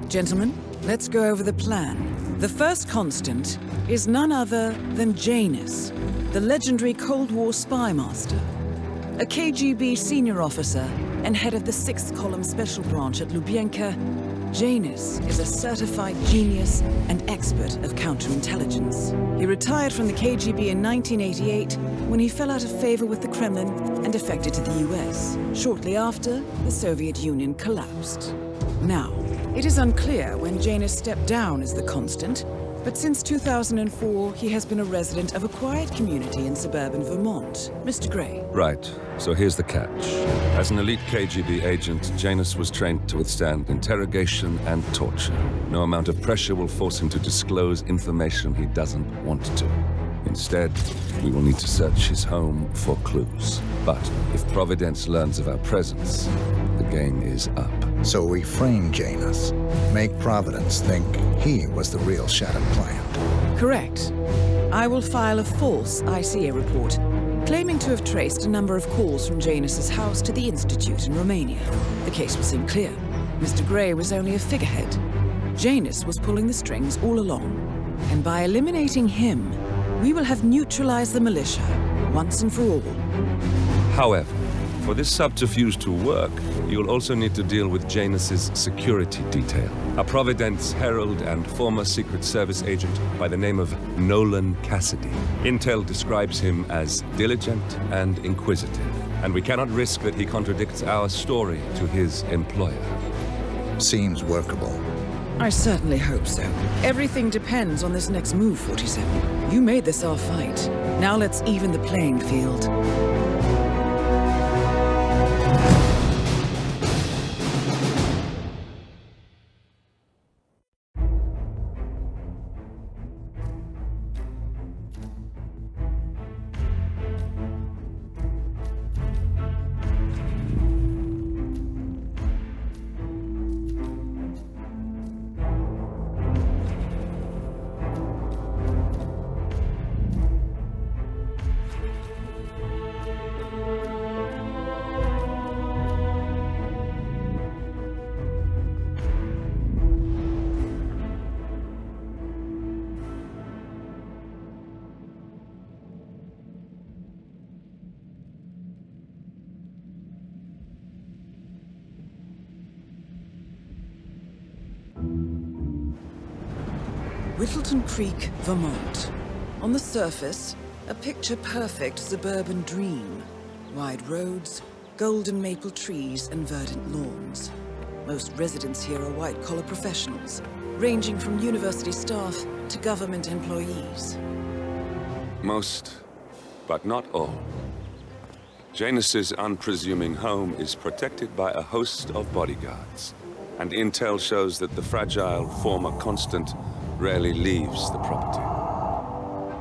Gentlemen, let's go over the plan. The first constant is none other than Janus, the legendary Cold War spy master. A KGB senior officer and head of the 6th Column Special Branch at Lubyanka, Janus is a certified genius and expert of counterintelligence. He retired from the KGB in 1988 when he fell out of favor with the Kremlin and defected to the US. Shortly after, the Soviet Union collapsed. Now, it is unclear when Janus stepped down as the constant, but since 2004, he has been a resident of a quiet community in suburban Vermont. Mr. Gray. Right. So here's the catch. As an elite KGB agent, Janus was trained to withstand interrogation and torture. No amount of pressure will force him to disclose information he doesn't want to. Instead, we will need to search his home for clues. But if Providence learns of our presence, the game is up. So we frame Janus, make Providence think he was the real shattered plant. Correct. I will file a false ICA report, claiming to have traced a number of calls from Janus's house to the Institute in Romania. The case will seem clear. Mr. Gray was only a figurehead. Janus was pulling the strings all along. And by eliminating him, we will have neutralized the militia, once and for all. However, for this subterfuge to work, you'll also need to deal with Janus's security detail. A Providence herald and former Secret Service agent by the name of Nolan Cassidy. Intel describes him as diligent and inquisitive, and we cannot risk that he contradicts our story to his employer. Seems workable. I certainly hope so. Everything depends on this next move, 47. You made this our fight. Now let's even the playing field. Whittleton Creek, Vermont. On the surface, a picture-perfect suburban dream. Wide roads, golden maple trees, and verdant lawns. Most residents here are white-collar professionals, ranging from university staff to government employees. Most, but not all. Janus's unpresuming home is protected by a host of bodyguards, and intel shows that the fragile former constant rarely leaves the property.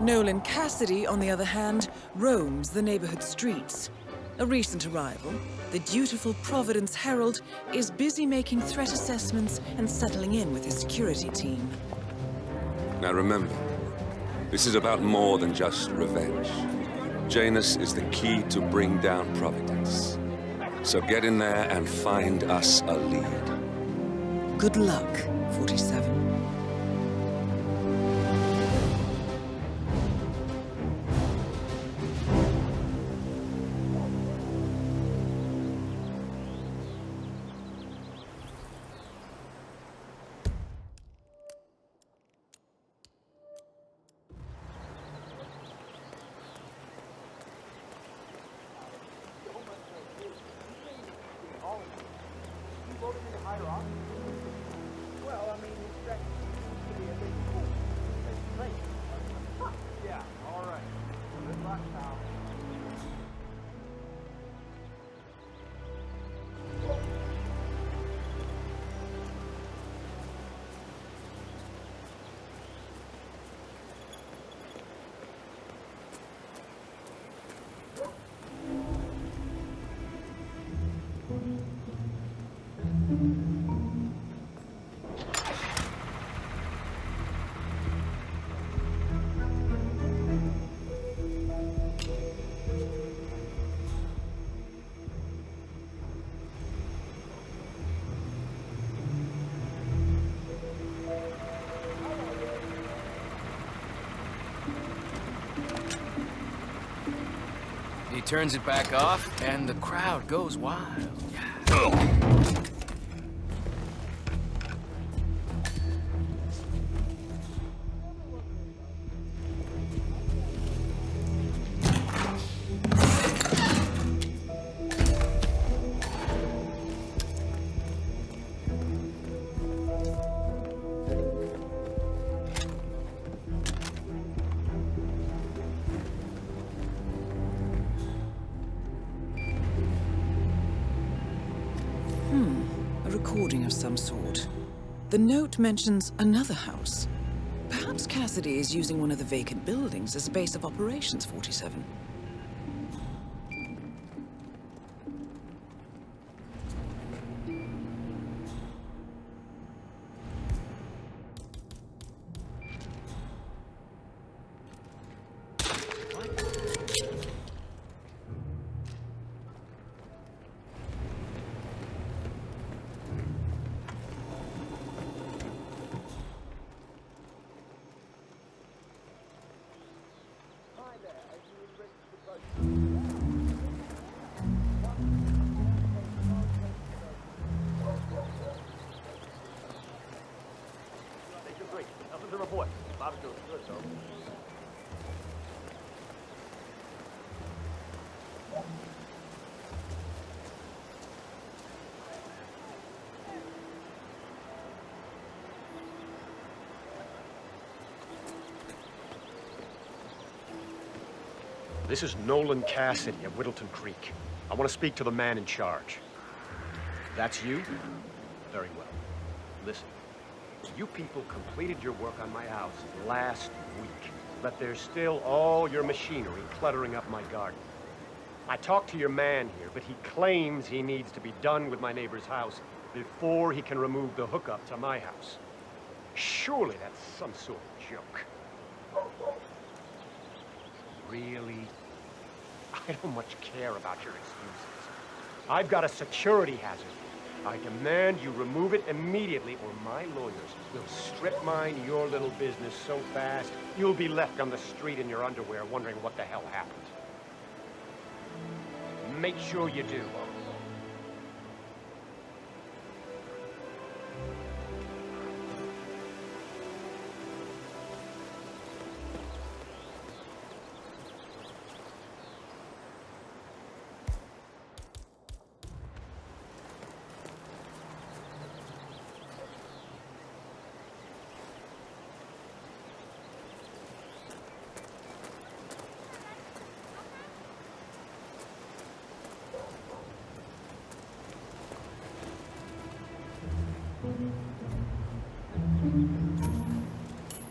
Nolan Cassidy, on the other hand, roams the neighborhood streets. A recent arrival, the dutiful Providence Herald is busy making threat assessments and settling in with his security team. Now remember, this is about more than just revenge. Janus is the key to bring down Providence. So get in there and find us a lead. Good luck, 47. turns it back off, and the crowd goes wild. A recording of some sort. The note mentions another house. Perhaps Cassidy is using one of the vacant buildings as a base of operations, 47. Nothing to report. Bob's doing good, though. This is Nolan Cassidy of Whittleton Creek. I want to speak to the man in charge. That's you? Very well. Listen. You people completed your work on my house last week, but there's still all your machinery cluttering up my garden. I talked to your man here, but he claims he needs to be done with my neighbor's house before he can remove the hookup to my house. Surely that's some sort of joke. Really? I don't much care about your excuses. I've got a security hazard. I demand you remove it immediately, or my lawyers will strip mine your little business so fast, you'll be left on the street in your underwear wondering what the hell happened. Make sure you do.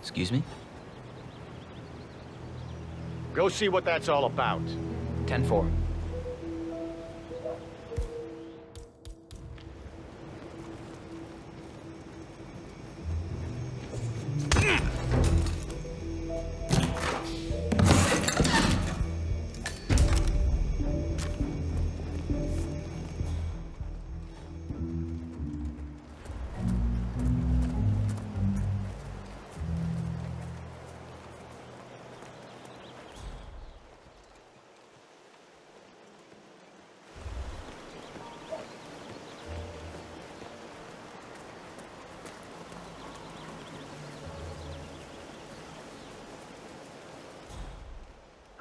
Excuse me? Go see what that's all about. 10-4.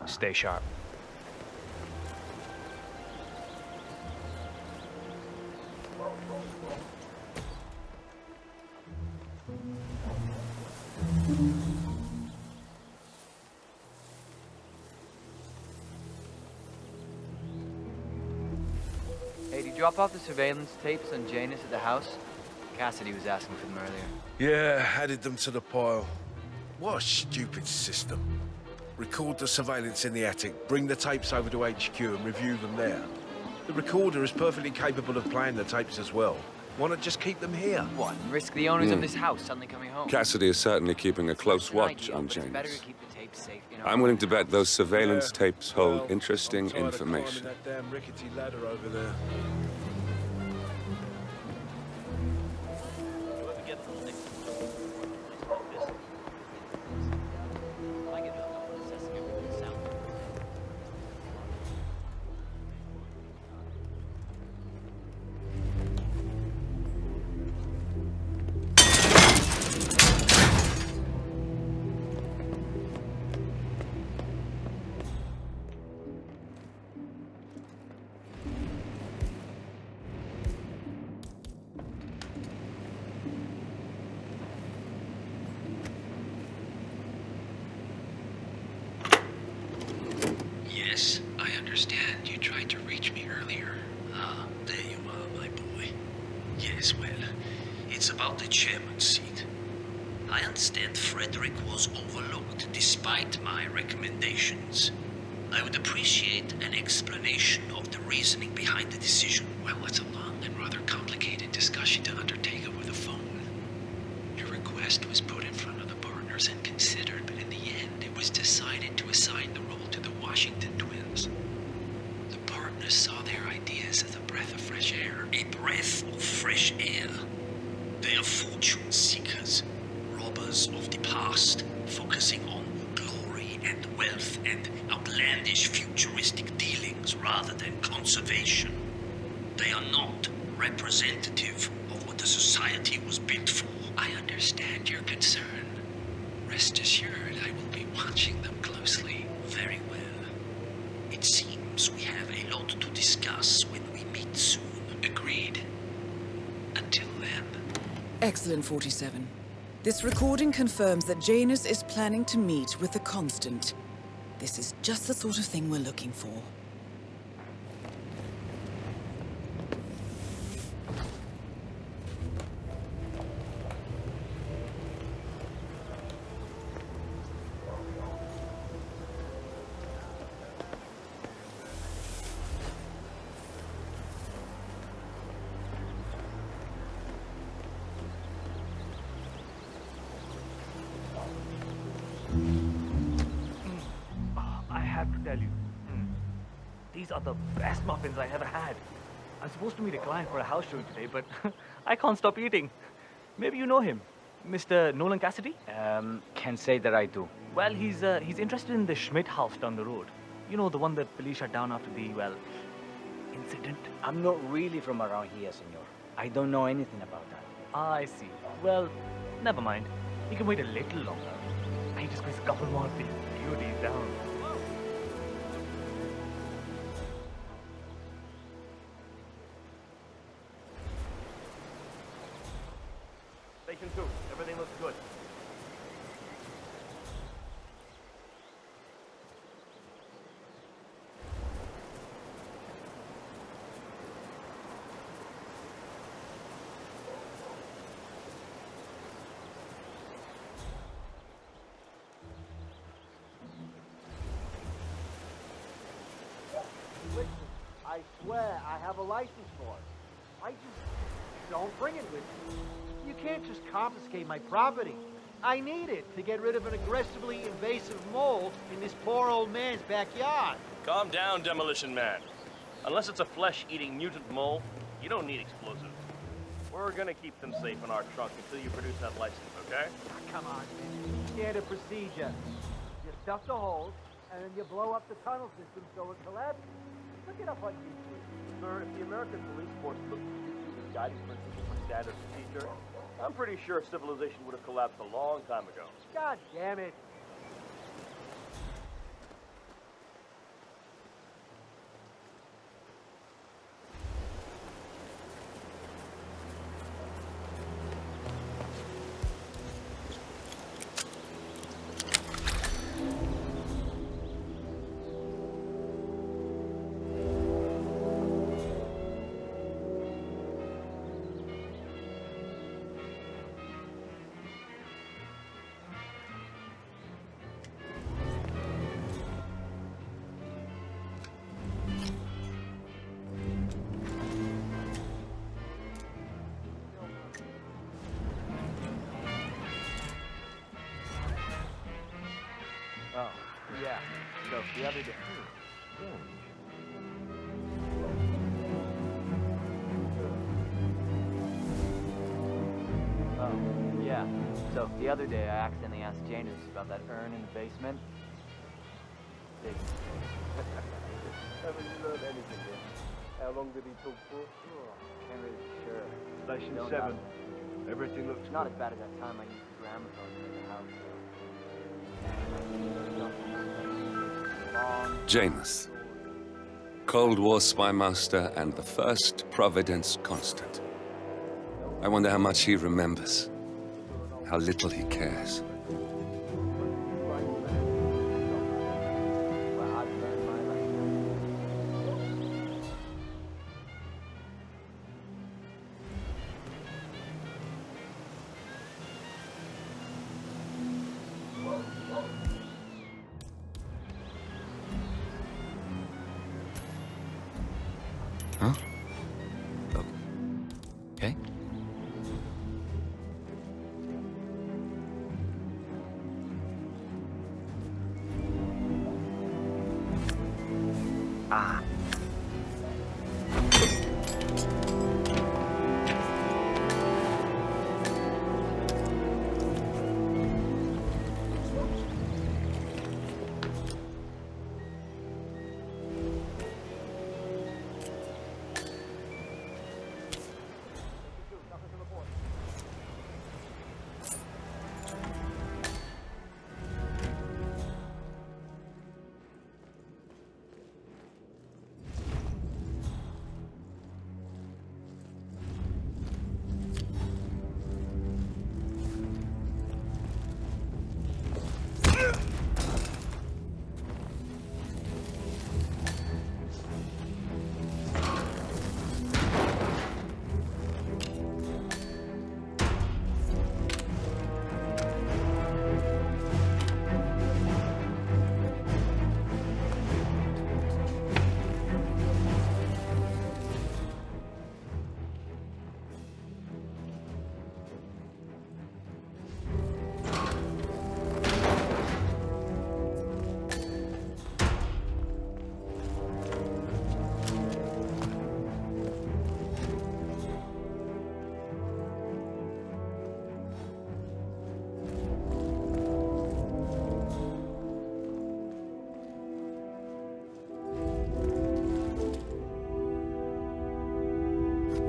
Stay sharp. Hey, did you drop off the surveillance tapes on Janus at the house? Cassidy was asking for them earlier. Yeah, added them to the pile. What a stupid system. Record the surveillance in the attic, bring the tapes over to HQ and review them there. The recorder is perfectly capable of playing the tapes as well. Why not just keep them here? What, and risk the owners of this house suddenly coming home? Cassidy is certainly keeping a close watch on It's better Janus. to keep the tapes safe, you know? I'm willing to bet those surveillance tapes hold Well, interesting I'm tired of information. climbing that damn rickety ladder over there. tried to reach me earlier. Ah, there you are, my boy. Yes, well, it's about the chairman's seat. I understand Frederick was overlooked despite my recommendations. I would appreciate an explanation of the reasoning behind the decision. Well, it's a long and rather complicated discussion to undertake over the phone. Your request was put in front of the partners and considered, but in the end, it was decided to assign the role to the Washington twins. The partners saw their ideas as a breath of fresh air. A breath of fresh air. They are fortune seekers, robbers of the past, focusing on glory and wealth and outlandish futuristic dealings rather than conservation. They are not representative of what the society was built for. I understand your concern. Rest assured, I will be watching them closely. Very well. It seems we have a lot to discuss when we meet soon. Agreed. Until then. Excellent, 47. This recording confirms that Janus is planning to meet with the Constant. This is just the sort of thing we're looking for. I have to tell you, these are the best muffins I ever had. I'm supposed to meet a client for a house show today, but I can't stop eating. Maybe you know him, Mr. Nolan Cassidy? Can't say that I do. Well, he's interested in the Schmidt house down the road. You know, the one that police shut down after the, well, incident? I'm not really from around here, senor. I don't know anything about that. I see. Well, never mind. You can wait a little longer. I just squeeze a couple more of these beauties down. Station 2. Everything looks good. I swear I have a license for it. I just don't bring it with me. You can't just confiscate my property. I need it to get rid of an aggressively invasive mole in this poor old man's backyard. Calm down, Demolition Man. Unless it's a flesh-eating mutant mole, you don't need explosives. We're gonna keep them safe in our trunk until you produce that license, okay? Come on, man. Standard procedure. You stuff the holes, and then you blow up the tunnel system so it collapses. Look it up on YouTube. Sir, if the American police force looked at YouTube's guiding principles for standard procedure, I'm pretty sure civilization would have collapsed a long time ago. God damn it. Oh, yeah. So, the other day. Oh, yeah. So, the other day, I accidentally asked Janus about that urn in the basement. Haven't you learned anything yet? How long did he talk for? Can't really be sure. Station Don't 7. know. Everything looks It's not as bad as that time I used the gramophone in the house. Janus. Cold War spy master and the first Providence constant. I wonder how much he remembers. How little he cares. Ah.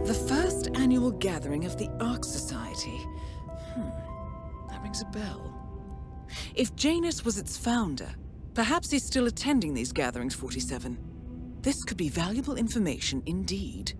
The first annual gathering of the Ark Society. That rings a bell. If Janus was its founder, perhaps he's still attending these gatherings, 47. This could be valuable information indeed.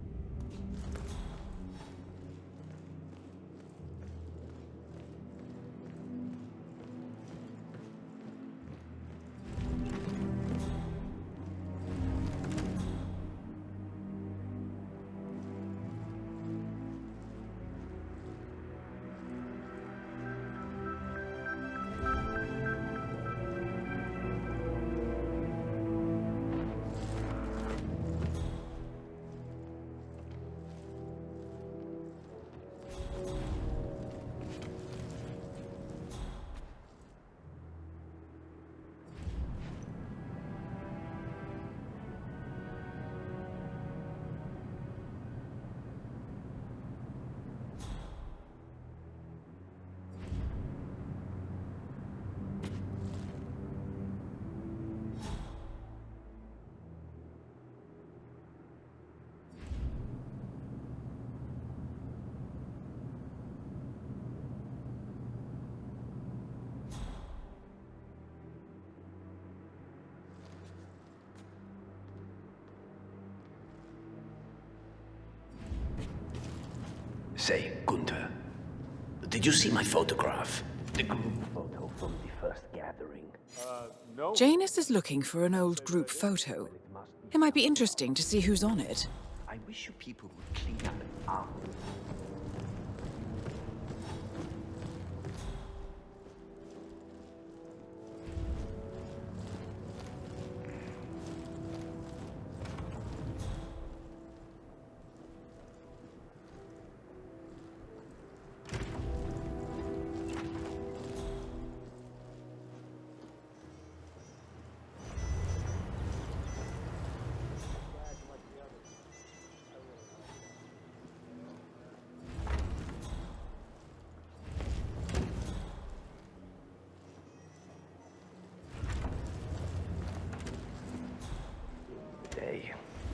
Say, Gunther, did you see my photograph? The group photo from the first gathering. No. Janus is looking for an old group photo. It might be interesting to see who's on it. I wish you people would clean up after.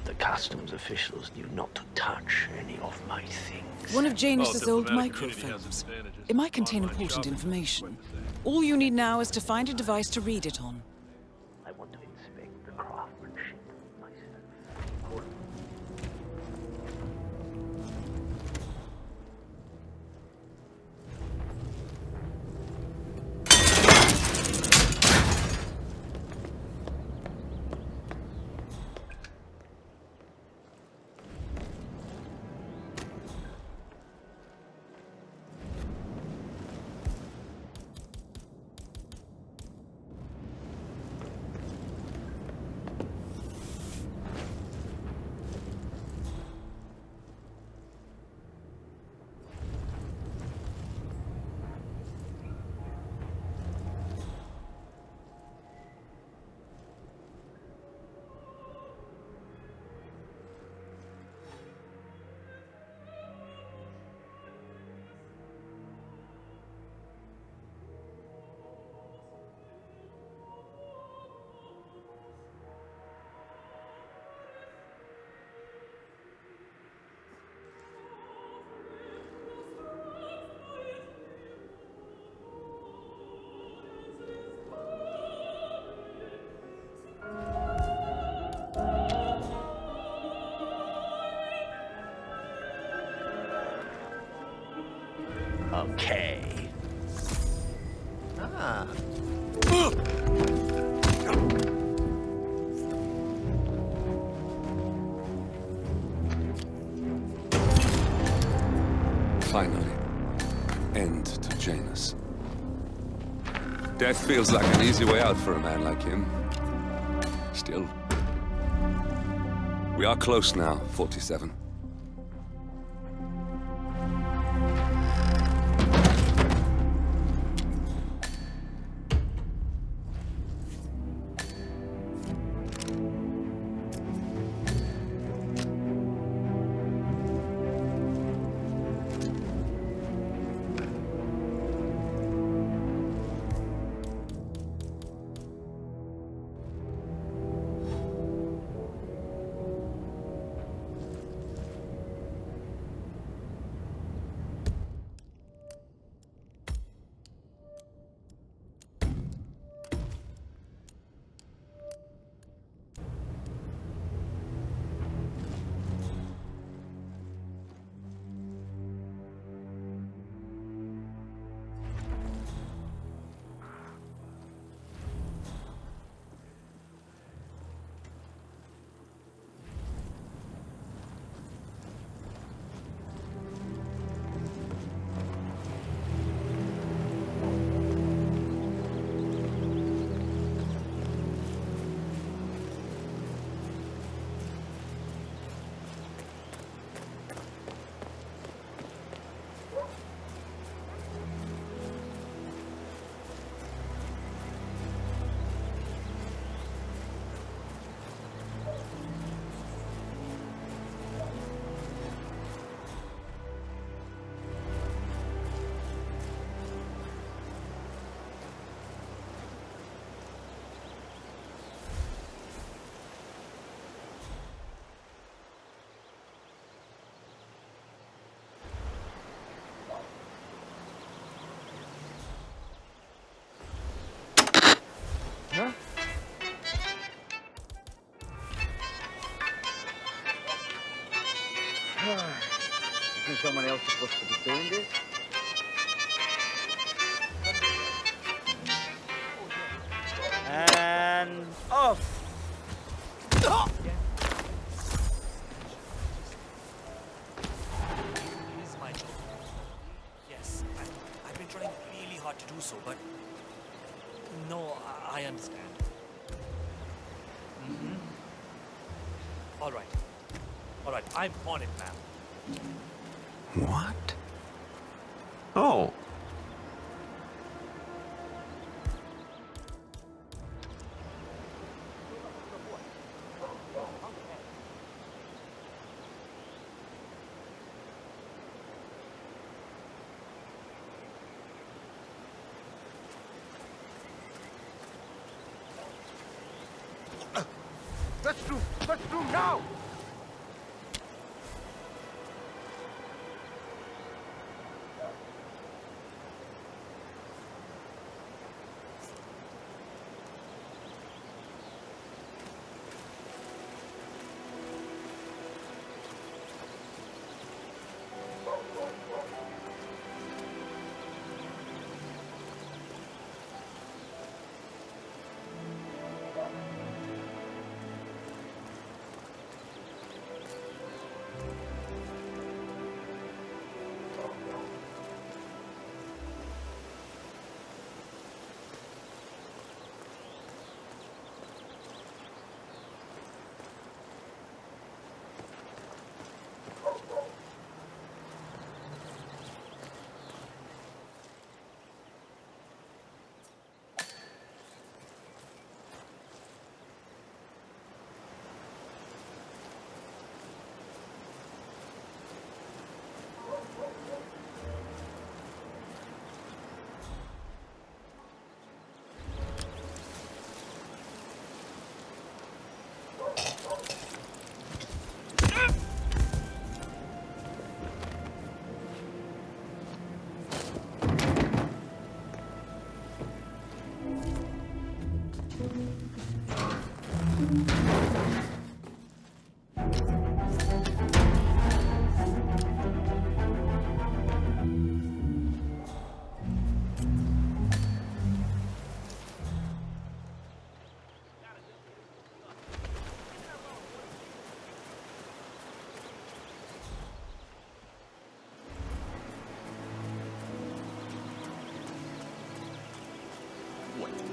The customs officials knew not to touch any of my things. One of Janus's old microfilms. It might contain important information. All you need now is to find a device to read it on. I want to inspect the craftsmanship myself. Okay. Ah. Finally, end to Janus. Death feels like an easy way out for a man like him. Still, we are close now, 47. Huh? You think someone else is supposed to be doing this? And off! Yes, I've been trying really hard to do so, but no, I understand. All right, I'm on it, ma'am. What? Oh. Let's do now!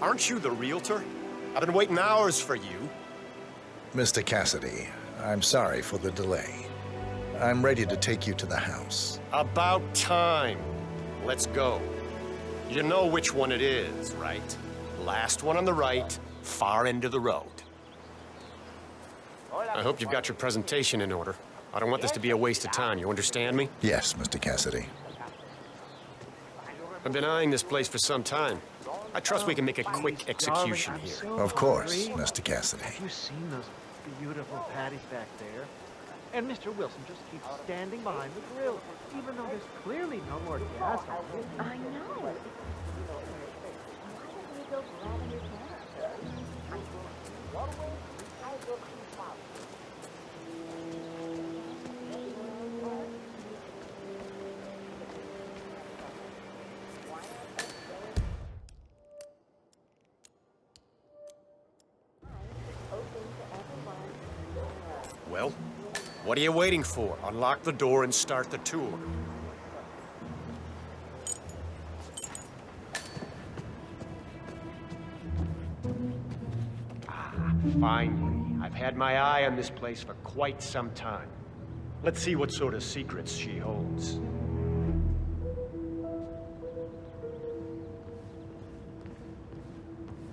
Aren't you the realtor? I've been waiting hours for you. Mr. Cassidy, I'm sorry for the delay. I'm ready to take you to the house. About time. Let's go. You know which one it is, right? Last one on the right, far end of the road. I hope you've got your presentation in order. I don't want this to be a waste of time, you understand me? Yes, Mr. Cassidy. I've been eyeing this place for some time. I trust we can make a quick execution here. Of course, Mr. Cassidy. Have you seen those beautiful patties back there? And Mr. Wilson just keeps standing behind the grill, even though there's clearly no more gas on it. I know. Well, what are you waiting for? Unlock the door and start the tour. Finally. I've had my eye on this place for quite some time. Let's see what sort of secrets she holds.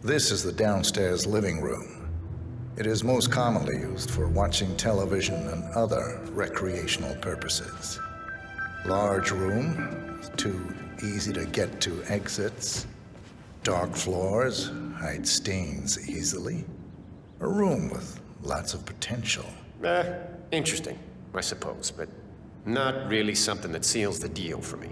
This is the downstairs living room. It is most commonly used for watching television and other recreational purposes. Large room, with 2 easy-to-get-to exits. Dark floors, hide stains easily. A room with lots of potential. Interesting, I suppose, but not really something that seals the deal for me.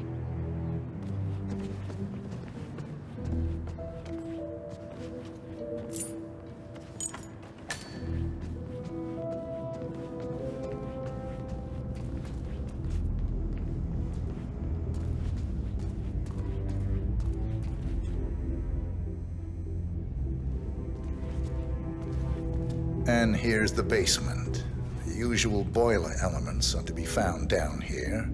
And here's the basement. The usual boiler elements are to be found down here.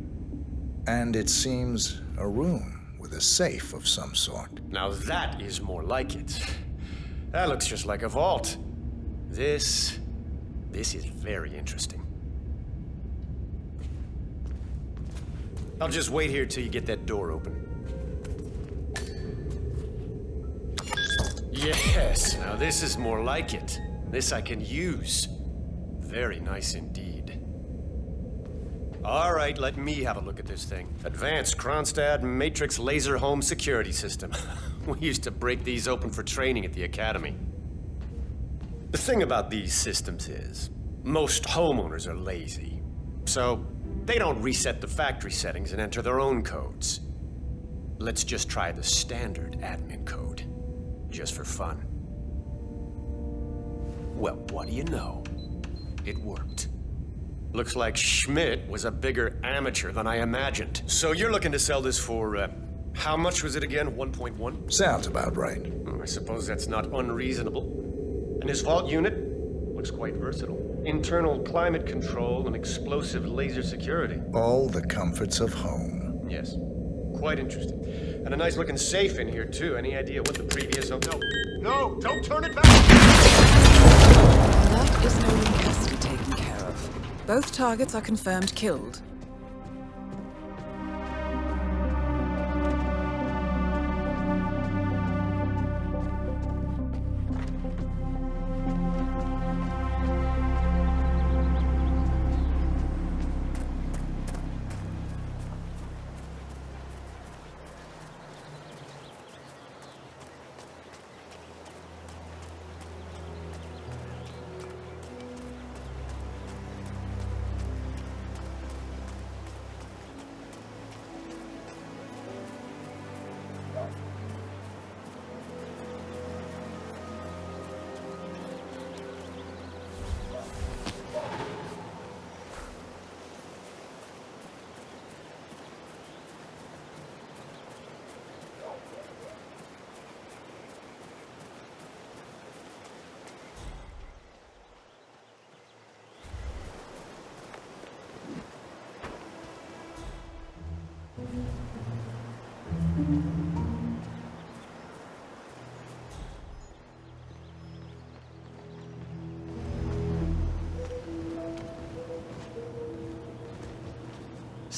And it seems a room with a safe of some sort. Now that is more like it. That looks just like a vault. This is very interesting. I'll just wait here till you get that door open. Yes, now this is more like it. This I can use. Very nice indeed. All right, let me have a look at this thing. Advanced Kronstadt Matrix Laser Home Security System. We used to break these open for training at the academy. The thing about these systems is, most homeowners are lazy. So, they don't reset the factory settings and enter their own codes. Let's just try the standard admin code, just for fun. Well, what do you know? It worked. Looks like Schmidt was a bigger amateur than I imagined. So you're looking to sell this for, how much was it again? 1.1? Sounds about right. I suppose that's not unreasonable. And his vault unit looks quite versatile. Internal climate control and explosive laser security. All the comforts of home. Yes. Quite interesting. And a nice looking safe in here, too. Any idea what the previous... Oh, no. No! Don't turn it back! That is Nolan Cassidy taken care of. Both targets are confirmed killed.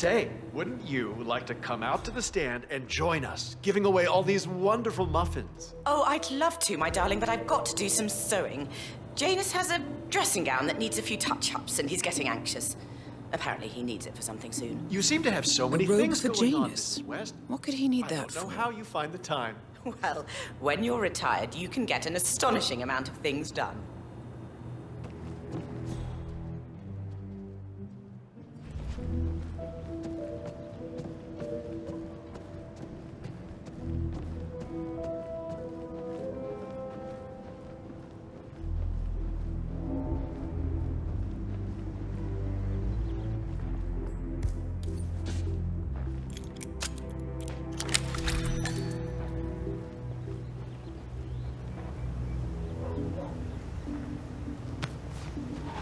Say, wouldn't you like to come out to the stand and join us, giving away all these wonderful muffins? Oh, I'd love to, my darling, but I've got to do some sewing. Janus has a dressing gown that needs a few touch-ups, and he's getting anxious. Apparently he needs it for something soon. You seem to have so many robe things for going on, Janus. Mrs. West. What could he need that I don't know for? how you find the time. Well, when you're retired, you can get an astonishing amount of things done.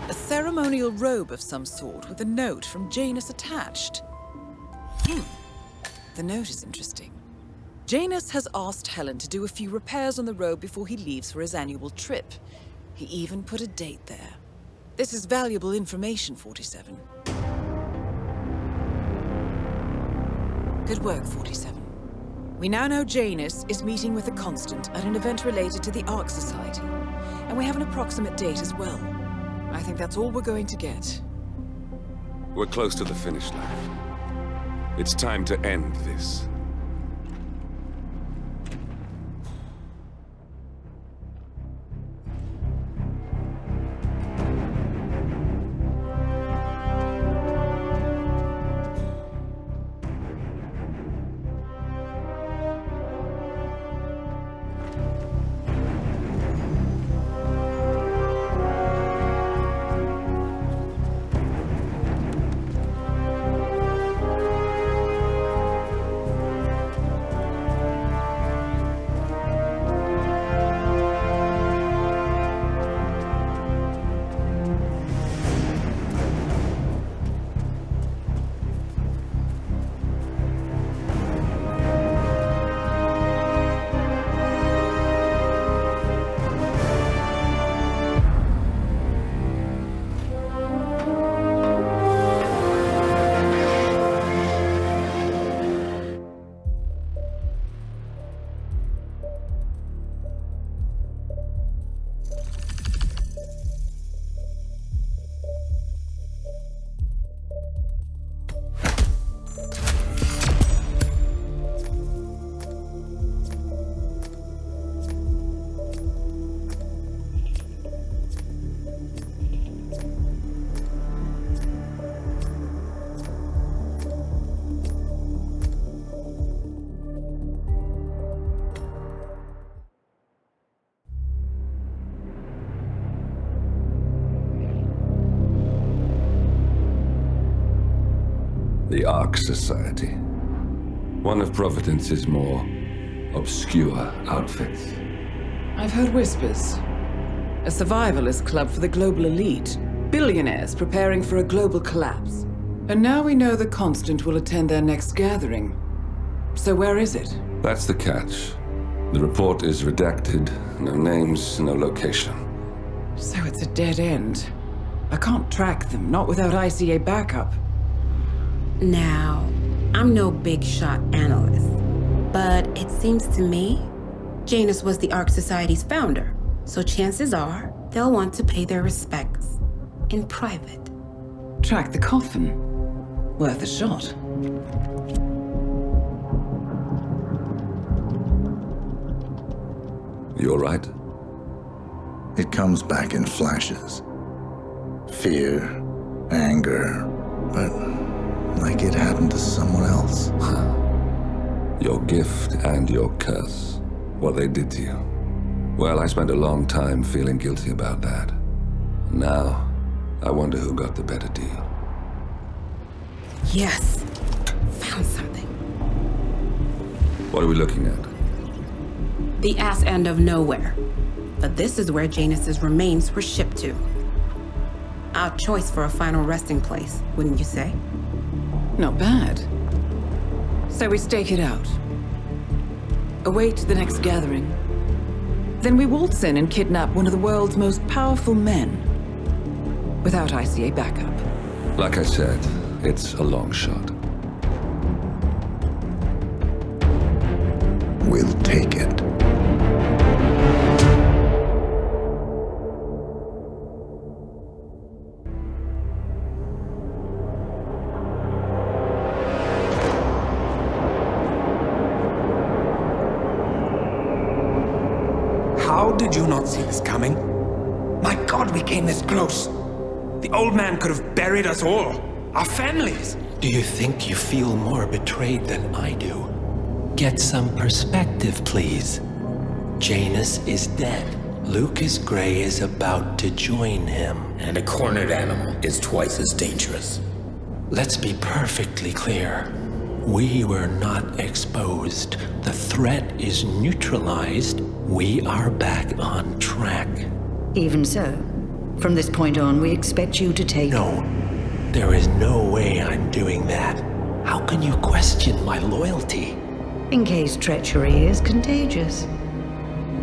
A ceremonial robe of some sort with a note from Janus attached. The note is interesting. Janus has asked Helen to do a few repairs on the robe before he leaves for his annual trip. He even put a date there. This is valuable information, 47. Good work, 47. We now know Janus is meeting with the Constant at an event related to the Ark Society, and we have an approximate date as well. I think that's all we're going to get. We're close to the finish line. It's time to end this. The Ark Society. One of Providence's more obscure outfits. I've heard whispers. A survivalist club for the global elite. Billionaires preparing for a global collapse. And now we know the Constant will attend their next gathering. So where is it? That's the catch. The report is redacted. No names, no location. So it's a dead end. I can't track them, not without ICA backup. Now, I'm no big shot analyst, but it seems to me Janus was the Ark Society's founder, so chances are they'll want to pay their respects in private. Track the coffin. Worth a shot. You all right? It comes back in flashes. Fear, anger, but like it happened to someone else. Your gift and your curse. What they did to you. Well, I spent a long time feeling guilty about that. Now, I wonder who got the better deal. Yes. Found something. What are we looking at? The ass end of nowhere. But this is where Janus's remains were shipped to. Our choice for a final resting place, wouldn't you say? Not bad. So we stake it out. Await the next gathering. Then we waltz in and kidnap one of the world's most powerful men. Without ICA backup. Like I said, it's a long shot. did you not see this coming? My God, we came this close. The old man could have buried us all. Our families. Do you think you feel more betrayed than I do? Get some perspective, please. Janus is dead. Lucas Gray is about to join him. And a cornered animal is twice as dangerous. Let's be perfectly clear. We were not exposed. The threat is neutralized. We are back on track. Even so, from this point on, we expect you to take... No, there is no way I'm doing that. How can you question my loyalty? In case treachery is contagious.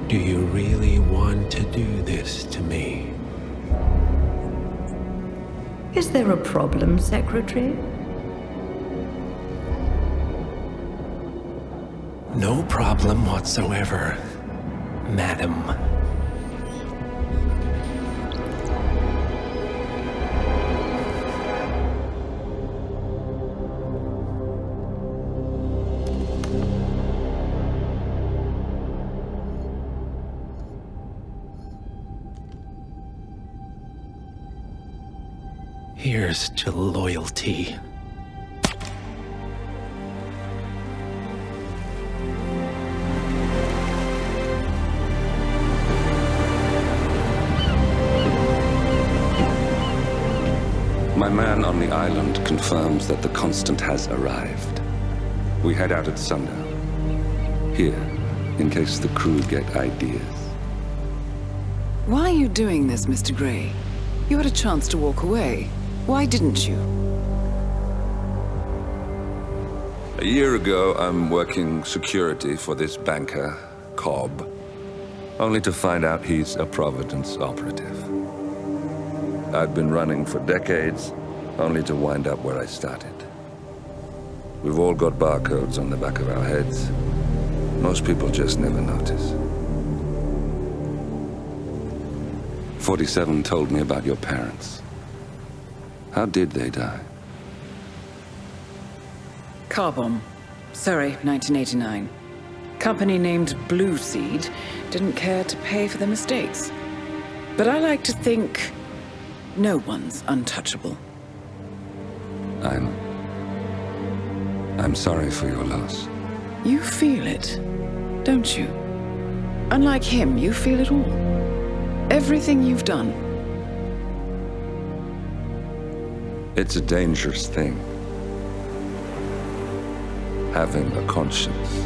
Do you really want to do this to me? Is there a problem, Secretary? No problem whatsoever, Madam. Here's to loyalty. My man on the island confirms that the Constant has arrived. We head out at sundown. Here, in case the crew get ideas. Why are you doing this, Mr. Gray? You had a chance to walk away. Why didn't you? A year ago, I'm working security for this banker, Cobb, only to find out he's a Providence operative. I've been running for decades, only to wind up where I started. We've all got barcodes on the back of our heads. Most people just never notice. 47 told me about your parents. How did they die? Car bomb. Surrey, 1989. Company named Blue Seed didn't care to pay for their mistakes. But I like to think no one's untouchable. I'm sorry for your loss. You feel it, don't you? Unlike him, you feel it all. Everything you've done. It's a dangerous thing. Having a conscience.